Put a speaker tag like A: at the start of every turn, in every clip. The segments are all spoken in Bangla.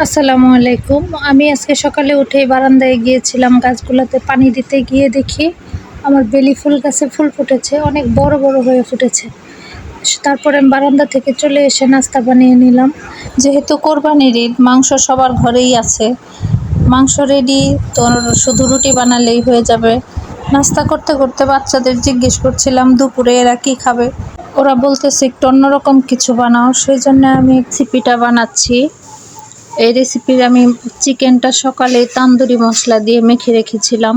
A: আসসালামু আলাইকুম। আমি আজকে সকালে উঠেই বারান্দায় গিয়েছিলাম গাছগুলোতে পানি দিতে গিয়ে দেখি আমার বেলি ফুল গাছে ফুল ফুটেছে, অনেক বড় বড় হয়ে ফুটেছে। তারপরে আমি বারান্দা থেকে চলে এসে নাস্তা বানিয়ে নিলাম। যেহেতু কোরবানির ঈদ, মাংস সবার ঘরেই আছে, মাংস রেডি, তো শুধু রুটি বানালেই হয়ে যাবে। নাস্তা করতে করতে বাচ্চাদের জিজ্ঞেস করছিলাম দুপুরে এরা কি খাবে। ওরা বলতেছে একটু অন্যরকম কিছু বানাও, সেই জন্য আমি রেসিপিটা বানাচ্ছি। এই রেসিপির আমি চিকেনটা সকালে তান্দুরি মশলা দিয়ে মেখে রেখেছিলাম।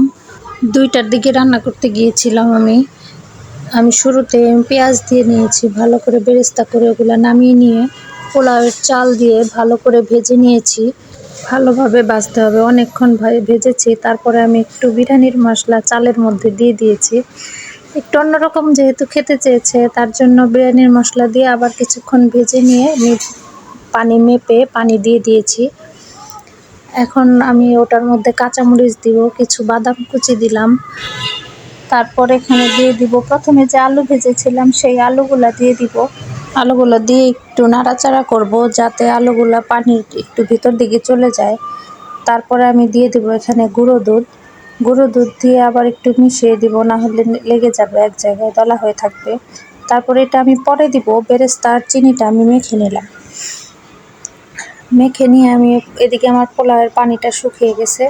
A: 2টার দিকে রান্না করতে গিয়েছিলাম আমি শুরুতে পেঁয়াজ দিয়ে নিয়েছি, ভালো করে বেরেস্তা করে ওগুলো নামিয়ে নিয়ে পোলাওয়ের চাল দিয়ে ভালো করে ভেজে নিয়েছি। ভালোভাবে ভাজতে হবে, অনেকক্ষণ ভেজেছি। তারপরে আমি একটু বিরিয়ানির মশলা চালের মধ্যে দিয়ে দিয়েছি। একটু অন্যরকম যেহেতু খেতে চেয়েছে, তার জন্য বিরিয়ানির মশলা দিয়ে আবার কিছুক্ষণ ভেজে নিয়ে আমি পানি মেপে পানি দিয়ে দিয়েছি। এখন আমি ওটার মধ্যে কাঁচামরিচ দিব, কিছু বাদাম কুচি দিলাম। তারপর এখানে দিয়ে দিব, প্রথমে যে আলু ভেজেছিলাম সেই আলুগুলা দিয়ে দিব। আলুগুলো দিয়ে একটু নাড়াচাড়া করব যাতে আলুগুলা পানির একটু ভিতর দিকে চলে যায়। তারপরে আমি দিয়ে দিব এখানে গুঁড়ো দুধ দিয়ে আবার একটু মিশিয়ে দিব, না হলে লেগে যাবে, এক জায়গায় দলা হয়ে থাকবে। তারপরে এটা আমি পরে দিব। বেরেস্তা আর চিনিটা আমি মেখে নিলাম। মেখে নিয়ে আমি এদিকে আমার পোলাওয়ের পানিটা শুকিয়ে গেছে,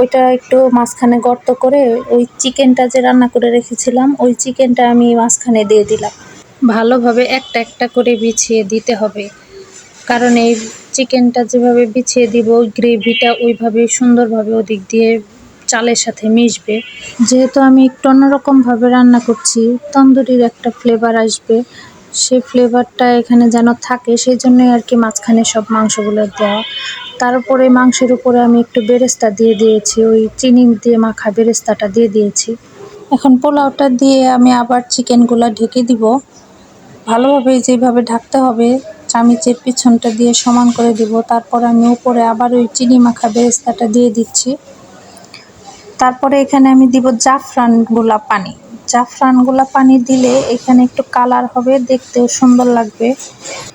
A: ওইটা একটু মাঝখানে গর্ত করে ওই চিকেনটা যে রান্না করে রেখেছিলাম ওই চিকেনটা আমি মাঝখানে দিয়ে দিলাম। ভালোভাবে একটা একটা করে বিছিয়ে দিতে হবে, কারণ এই চিকেনটা যেভাবে বিছিয়ে দিব ওই গ্রেভিটা ওইভাবে সুন্দরভাবে ওদিক দিয়ে চালের সাথে মিশবে। যেহেতু আমি একটু অন্যরকমভাবে রান্না করছি, তন্দুরির একটা ফ্লেভার আসবে, সেই ফ্লেভারটা এখানে যেন থাকে, সেই জন্যই আর কি মাঝখানে সব মাংসগুলো দেওয়া। তারপরে মাংসের উপরে আমি একটু বেরেস্তা দিয়ে দিয়েছি, ওই চিনি দিয়ে মাখা বেরেস্তাটা দিয়ে দিয়েছি। এখন পোলাওটা দিয়ে আমি আবার চিকেনগুলো ঢেকে দিব। ভালোভাবে যেভাবে ঢাকতে হবে, চামিচের পিছনটা দিয়ে সমান করে দিব। তারপর আমি উপরে আবার ওই চিনি মাখা বেরেস্তাটা দিয়ে দিচ্ছি। তারপরে এখানে আমি দিব জাফরান গোলা পানি দিলে এখানে একটু কালার হবে, দেখতেও সুন্দর লাগবে।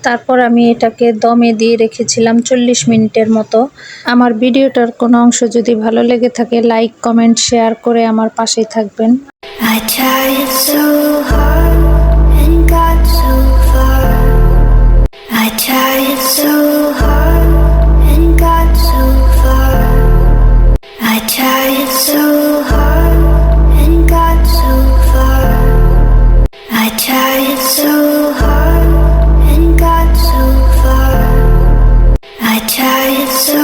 A: তারপর আমি এটাকে দমে দিয়ে রেখেছিলাম 40 মিনিটের মতো। আমার ভিডিওটার কোনো অংশ যদি ভালো লেগে থাকে, লাইক, কমেন্ট, শেয়ার করে আমার পাশেই থাকবেন।
B: I tried so hard and got so far. I tried so hard and got so far. I tried so hard and got so far. I tried so hard and got so far. I tried so